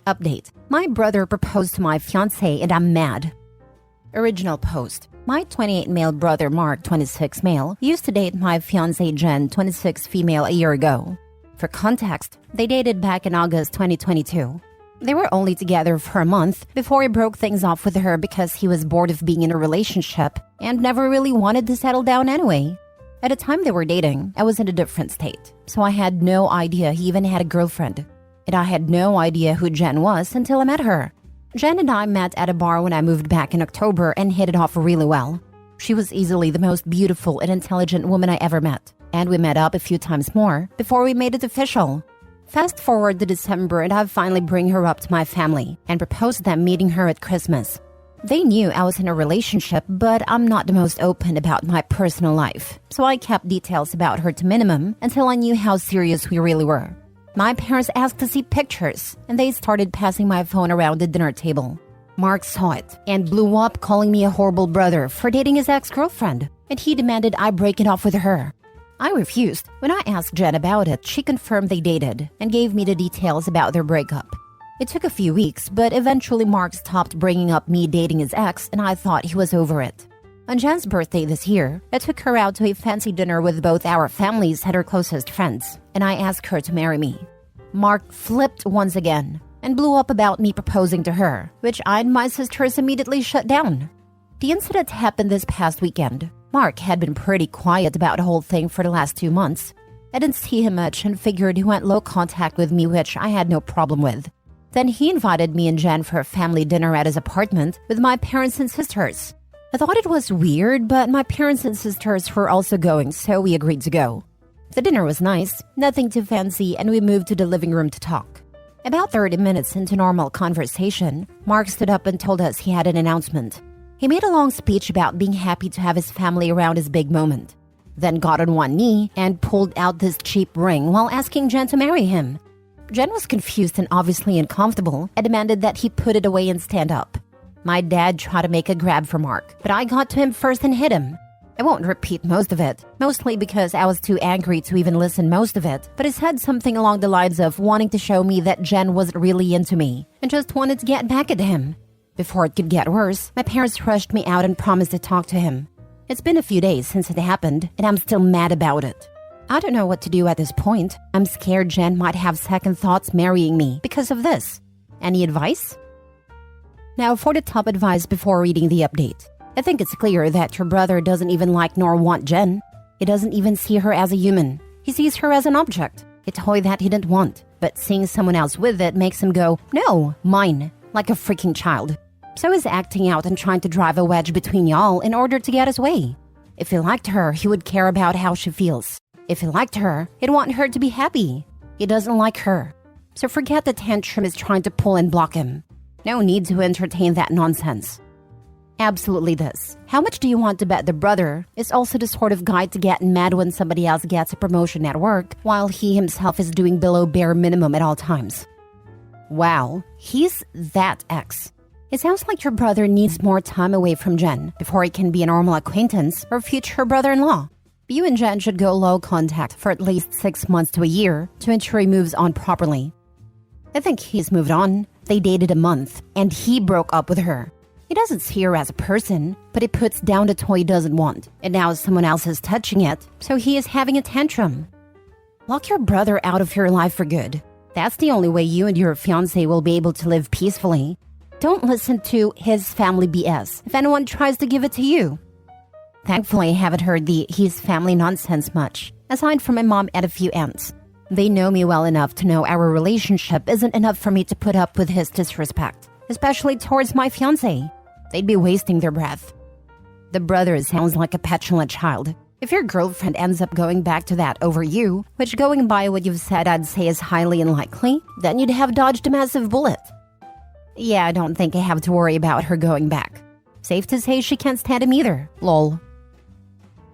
Update. My brother proposed to my fiancée and I'm mad. Original post. My 28 male brother Mark, 26 male, used to date my fiancée Jen, 26 female, a year ago. For context, they dated back in August 2022. They were only together for a month before he broke things off with her because he was bored of being in a relationship and never really wanted to settle down anyway. At the time they were dating, I was in a different state, so I had no idea he even had a girlfriend. And I had no idea who Jen was until I met her. Jen and I met at a bar when I moved back in October and hit it off really well. She was easily the most beautiful and intelligent woman I ever met, and we met up a few times more before we made it official. Fast forward to December and I finally bring her up to my family and proposed them meeting her at Christmas. They knew I was in a relationship, but I'm not the most open about my personal life, so I kept details about her to minimum until I knew how serious we really were. My parents asked to see pictures, and they started passing my phone around the dinner table. Mark saw it and blew up, calling me a horrible brother for dating his ex-girlfriend, and he demanded I break it off with her. I refused. When I asked Jen about it, she confirmed they dated and gave me the details about their breakup. It took a few weeks, but eventually Mark stopped bringing up me dating his ex, and I thought he was over it. On Jen's birthday this year, I took her out to a fancy dinner with both our families and her closest friends, and I asked her to marry me. Mark flipped once again and blew up about me proposing to her, which I and my sisters immediately shut down. The incident happened this past weekend. Mark had been pretty quiet about the whole thing for the last 2 months. I didn't see him much and figured he went low contact with me, which I had no problem with. Then he invited me and Jen for a family dinner at his apartment with my parents and sisters. I thought it was weird, but my parents and sisters were also going, so we agreed to go. The dinner was nice, nothing too fancy, and we moved to the living room to talk. About 30 minutes into normal conversation, Mark stood up and told us he had an announcement. He made a long speech about being happy to have his family around his big moment, then got on one knee and pulled out this cheap ring while asking Jen to marry him. Jen was confused and obviously uncomfortable and demanded that he put it away and stand up. My dad tried to make a grab for Mark, but I got to him first and hit him. I won't repeat most of it, mostly because I was too angry to even listen most of it, but he said something along the lines of wanting to show me that Jen wasn't really into me and just wanted to get back at him. Before it could get worse, my parents rushed me out and promised to talk to him. It's been a few days since it happened, and I'm still mad about it. I don't know what to do at this point. I'm scared Jen might have second thoughts marrying me because of this. Any advice? Now for the top advice before reading the update. I think it's clear that your brother doesn't even like nor want Jen. He doesn't even see her as a human. He sees her as an object, a toy that he didn't want. But seeing someone else with it makes him go, no, mine, like a freaking child. So he's acting out and trying to drive a wedge between y'all in order to get his way. If he liked her, he would care about how she feels. If he liked her, he'd want her to be happy. He doesn't like her. So forget the tantrum is trying to pull and block him. No need to entertain that nonsense. Absolutely this. How much do you want to bet the brother is also the sort of guy to get mad when somebody else gets a promotion at work while he himself is doing below bare minimum at all times? Wow, he's that ex. It sounds like your brother needs more time away from Jen before he can be a normal acquaintance or future brother-in-law. You and Jen should go low contact for at least 6 months to a year to ensure he moves on properly. I think he's moved on. They dated a month, and he broke up with her. He doesn't see her as a person, but he puts down the toy he doesn't want, and now someone else is touching it, so he is having a tantrum. Lock your brother out of your life for good. That's the only way you and your fiancé will be able to live peacefully. Don't listen to his family BS if anyone tries to give it to you. Thankfully, I haven't heard the his family nonsense much, aside from my mom and a few aunts. They know me well enough to know our relationship isn't enough for me to put up with his disrespect, especially towards my fiancé. They'd be wasting their breath. The brother sounds like a petulant child. If your girlfriend ends up going back to that over you, which going by what you've said I'd say is highly unlikely, then you'd have dodged a massive bullet. Yeah, I don't think I have to worry about her going back. Safe to say she can't stand him either, lol.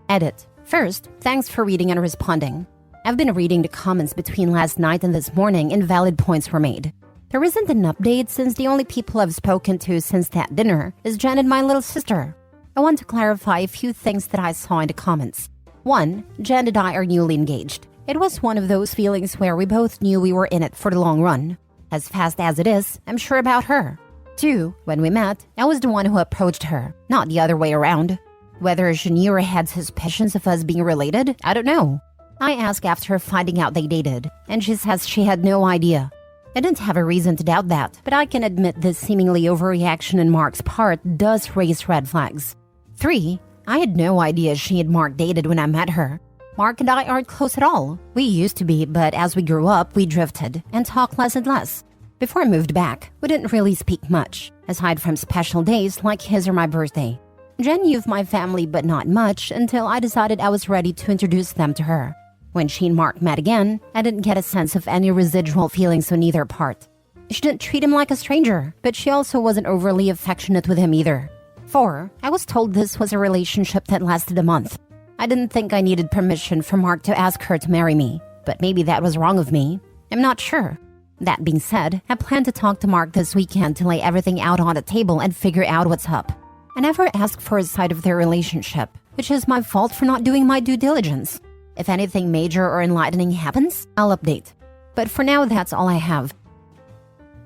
Edit. First, thanks for reading and responding. I've been reading the comments between last night and this morning and valid points were made. There isn't an update since the only people I've spoken to since that dinner is Jen and my little sister. I want to clarify a few things that I saw in the comments. 1. Jen and I are newly engaged. It was one of those feelings where we both knew we were in it for the long run. As fast as it is, I'm sure about her. 2. When we met, I was the one who approached her, not the other way around. Whether she knew or had suspicions of us being related, I don't know. I asked after finding out they dated, and she says she had no idea. I didn't have a reason to doubt that, but I can admit this seemingly overreaction on Mark's part does raise red flags. 3. I had no idea she and Mark dated when I met her. Mark and I aren't close at all. We used to be, but as we grew up, we drifted and talked less and less. Before I moved back, we didn't really speak much, aside from special days like his or my birthday. Jen knew of my family but not much until I decided I was ready to introduce them to her. When she and Mark met again, I didn't get a sense of any residual feelings on either part. She didn't treat him like a stranger, but she also wasn't overly affectionate with him either. 4. I was told this was a relationship that lasted a month. I didn't think I needed permission from Mark to ask her to marry me, but maybe that was wrong of me. I'm not sure. That being said, I plan to talk to Mark this weekend to lay everything out on the table and figure out what's up. I never asked for a side of their relationship, which is my fault for not doing my due diligence. If anything major or enlightening happens, I'll update. But for now, that's all I have.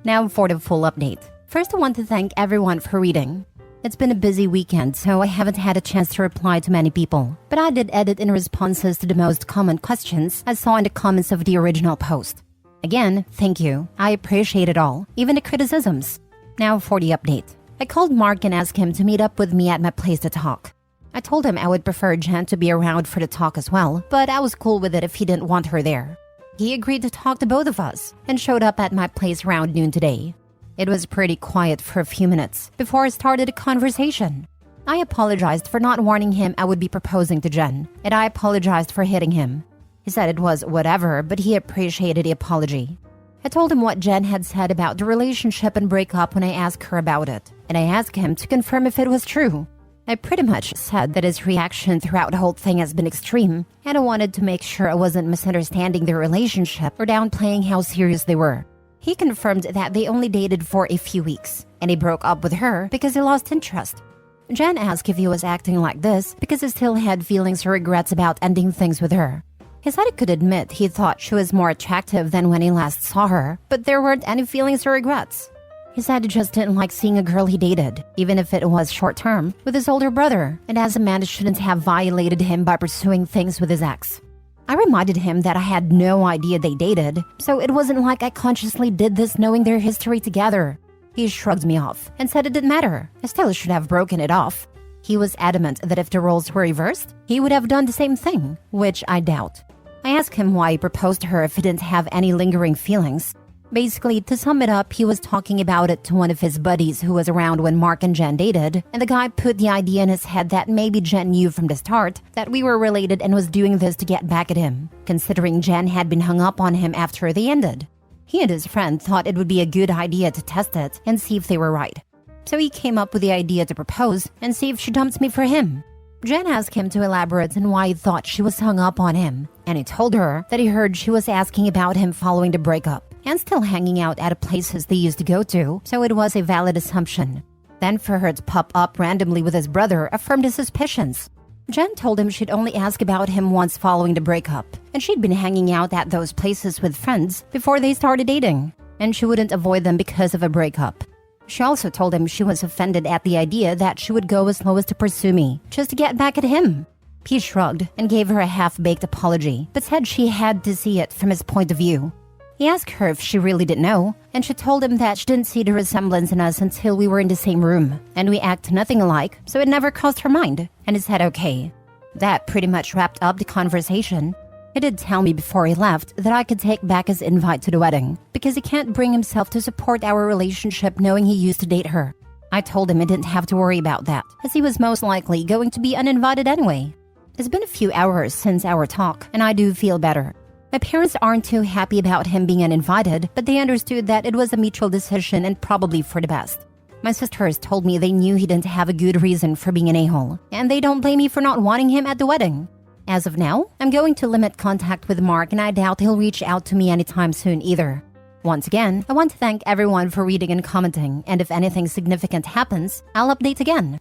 Now for the full update. First, I want to thank everyone for reading. It's been a busy weekend, so I haven't had a chance to reply to many people. But I did edit in responses to the most common questions I saw in the comments of the original post. Again, thank you. I appreciate it all, even the criticisms. Now for the update. I called Mark and asked him to meet up with me at my place to talk. I told him I would prefer Jen to be around for the talk as well, but I was cool with it if he didn't want her there. He agreed to talk to both of us and showed up at my place around noon today. It was pretty quiet for a few minutes before I started a conversation. I apologized for not warning him I would be proposing to Jen, and I apologized for hitting him. He said it was whatever, but he appreciated the apology. I told him what Jen had said about the relationship and breakup when I asked her about it, and I asked him to confirm if it was true. I pretty much said that his reaction throughout the whole thing has been extreme, and I wanted to make sure I wasn't misunderstanding their relationship or downplaying how serious they were. He confirmed that they only dated for a few weeks, and he broke up with her because he lost interest. Jen asked if he was acting like this because he still had feelings or regrets about ending things with her. He said he could admit he thought she was more attractive than when he last saw her, but there weren't any feelings or regrets. He said he just didn't like seeing a girl he dated, even if it was short-term, with his older brother, and as a man shouldn't have violated him by pursuing things with his ex. I reminded him that I had no idea they dated, so it wasn't like I consciously did this knowing their history together. He shrugged me off and said it didn't matter. I still should have broken it off. He was adamant that if the roles were reversed, he would have done the same thing, which I doubt. I asked him why he proposed to her if he didn't have any lingering feelings. Basically, to sum it up, he was talking about it to one of his buddies who was around when Mark and Jen dated, and the guy put the idea in his head that maybe Jen knew from the start that we were related and was doing this to get back at him, considering Jen had been hung up on him after they ended. He and his friend thought it would be a good idea to test it and see if they were right. So he came up with the idea to propose and see if she dumped me for him. Jen asked him to elaborate on why he thought she was hung up on him, and he told her that he heard she was asking about him following the breakup and still hanging out at places they used to go to, so it was a valid assumption. Then for her to pop up randomly with his brother affirmed his suspicions. Jen told him she'd only asked about him once following the breakup, and she'd been hanging out at those places with friends before they started dating, and she wouldn't avoid them because of a breakup. She also told him she was offended at the idea that she would go as low as to pursue me, just to get back at him. He shrugged and gave her a half-baked apology, but said she had to see it from his point of view. He asked her if she really didn't know, and she told him that she didn't see the resemblance in us until we were in the same room, and we act nothing alike, so it never crossed her mind, and he said okay. That pretty much wrapped up the conversation. He did tell me before he left that I could take back his invite to the wedding, because he can't bring himself to support our relationship knowing he used to date her. I told him he didn't have to worry about that, as he was most likely going to be uninvited anyway. It's been a few hours since our talk, and I do feel better. My parents aren't too happy about him being uninvited, but they understood that it was a mutual decision and probably for the best. My sisters told me they knew he didn't have a good reason for being an a-hole, and they don't blame me for not wanting him at the wedding. As of now, I'm going to limit contact with Mark, and I doubt he'll reach out to me anytime soon either. Once again, I want to thank everyone for reading and commenting, and if anything significant happens, I'll update again.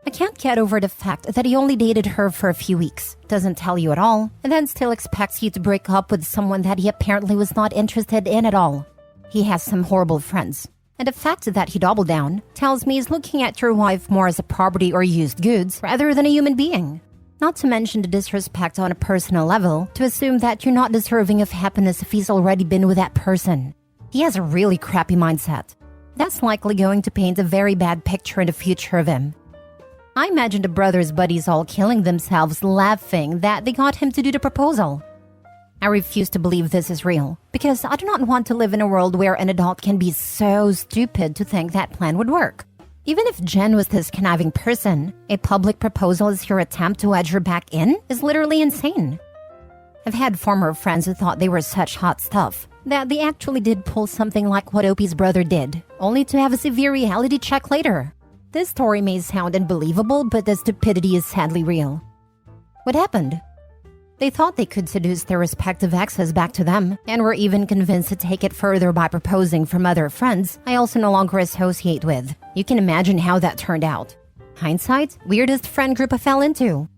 I can't get over the fact that he only dated her for a few weeks, doesn't tell you at all, and then still expects you to break up with someone that he apparently was not interested in at all. He has some horrible friends. And the fact that he doubled down tells me he's looking at your wife more as a property or used goods rather than a human being. Not to mention the disrespect on a personal level to assume that you're not deserving of happiness if he's already been with that person. He has a really crappy mindset. That's likely going to paint a very bad picture in the future of him. I imagine the brothers' buddies all killing themselves laughing that they got him to do the proposal. I refuse to believe this is real because I do not want to live in a world where an adult can be so stupid to think that plan would work. Even if Jen was this conniving person, a public proposal as your attempt to edge her back in is literally insane. I've had former friends who thought they were such hot stuff that they actually did pull something like what Opie's brother did, only to have a severe reality check later. This story may sound unbelievable, but the stupidity is sadly real. What happened? They thought they could seduce their respective exes back to them, and were even convinced to take it further by proposing from other friends I also no longer associate with. You can imagine how that turned out. Hindsight, weirdest friend group I fell into.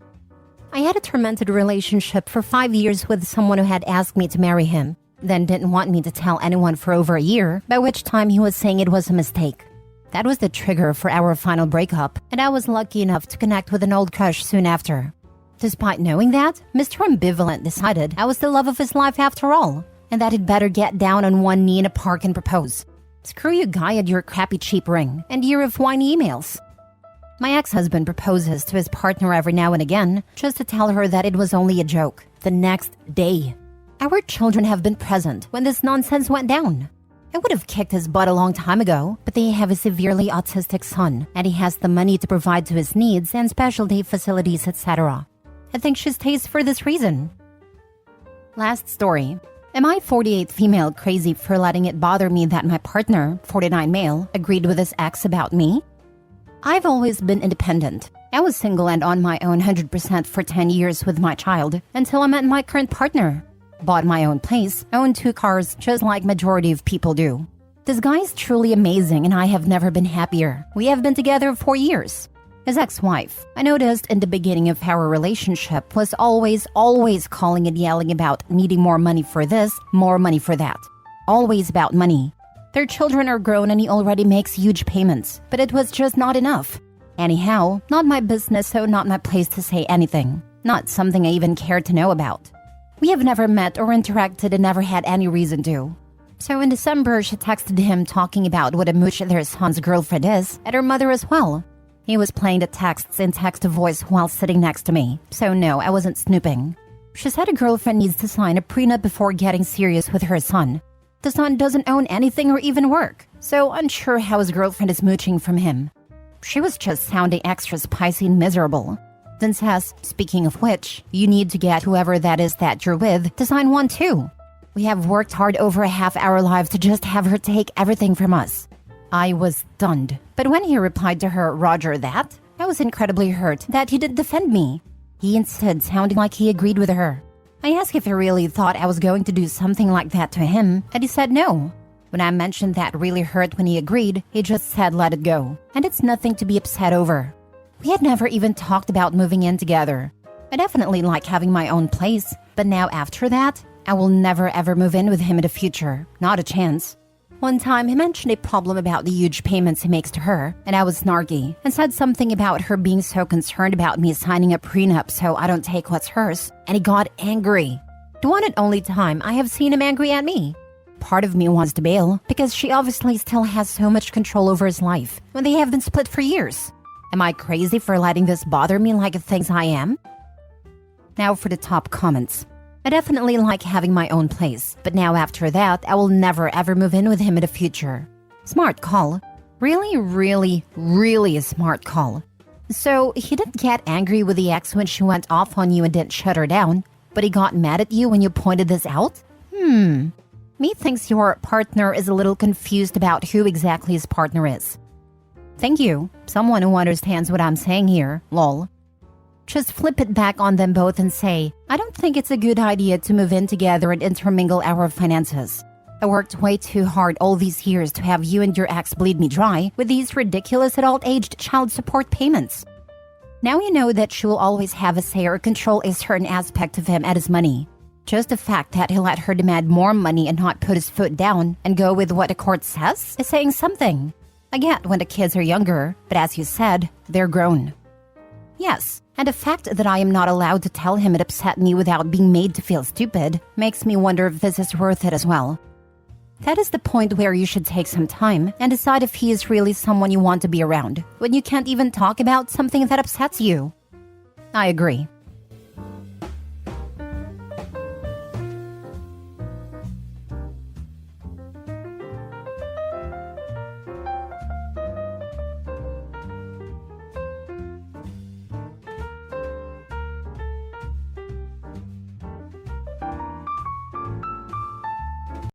I had a tormented relationship for 5 years with someone who had asked me to marry him, then didn't want me to tell anyone for over a year, by which time he was saying it was a mistake. That was the trigger for our final breakup, and I was lucky enough to connect with an old crush soon after. Despite knowing that, Mr. Ambivalent decided I was the love of his life after all, and that he'd better get down on one knee in a park and propose. Screw you, guy, and your crappy cheap ring, and year of whiny emails. My ex-husband proposes to his partner every now and again, just to tell her that it was only a joke, the next day. Our children have been present when this nonsense went down. I would have kicked his butt a long time ago, but they have a severely autistic son, and he has the money to provide to his needs and specialty facilities, etc. I think she stays for this reason. Last story. Am I 48 female crazy for letting it bother me that my partner, 49 male, agreed with his ex about me? I've always been independent. I was single and on my own 100% for 10 years with my child until I met my current partner. Bought my own place, owned 2 cars just like majority of people do. This guy is truly amazing and I have never been happier. We have been together 4 years. His ex-wife, I noticed in the beginning of our relationship, was always calling and yelling about needing more money for this, more money for that. Always about money. Their children are grown and he already makes huge payments, but it was just not enough. Anyhow, not my business, so not my place to say anything. Not something I even cared to know about. We have never met or interacted and never had any reason to. So in December, she texted him talking about what a mooch their son's girlfriend is, and her mother as well. He was playing the texts in text-to-voice while sitting next to me, so no, I wasn't snooping. She said a girlfriend needs to sign a prenup before getting serious with her son. The son doesn't own anything or even work, so unsure how his girlfriend is mooching from him. She was just sounding extra spicy and miserable. Then says, speaking of which, you need to get whoever that is that you're with to sign one too. We have worked hard over half our lives to just have her take everything from us. I was stunned. But when he replied to her, Roger that, I was incredibly hurt that he didn't defend me. He instead sounded like he agreed with her. I asked if he really thought I was going to do something like that to him, and he said no. When I mentioned that really hurt when he agreed, he just said let it go, and it's nothing to be upset over. We had never even talked about moving in together. I definitely like having my own place, but now after that, I will never ever move in with him in the future. Not a chance. One time, he mentioned a problem about the huge payments he makes to her, and I was snarky and said something about her being so concerned about me signing a prenup so I don't take what's hers, and he got angry. The one and only time I have seen him angry at me. Part of me wants to bail because she obviously still has so much control over his life when they have been split for years. Am I crazy for letting this bother me like it thinks I am? Now for the top comments. I definitely like having my own place, but now after that, I will never ever move in with him in the future. Smart call. Really a smart call. So, he didn't get angry with the ex when she went off on you and didn't shut her down, but he got mad at you when you pointed this out? Me thinks your partner is a little confused about who exactly his partner is. Thank you. Someone who understands what I'm saying here. Lol. Just flip it back on them both and say, I don't think it's a good idea to move in together and intermingle our finances. I worked way too hard all these years to have you and your ex bleed me dry with these ridiculous adult-aged child support payments. Now you know that she will always have a say or control a certain aspect of him and his money. Just the fact that he let her demand more money and not put his foot down and go with what the court says is saying something. I get when the kids are younger, but as you said, they're grown. Yes, and the fact that I am not allowed to tell him it upset me without being made to feel stupid makes me wonder if this is worth it as well. That is the point where you should take some time and decide if he is really someone you want to be around when you can't even talk about something that upsets you. I agree.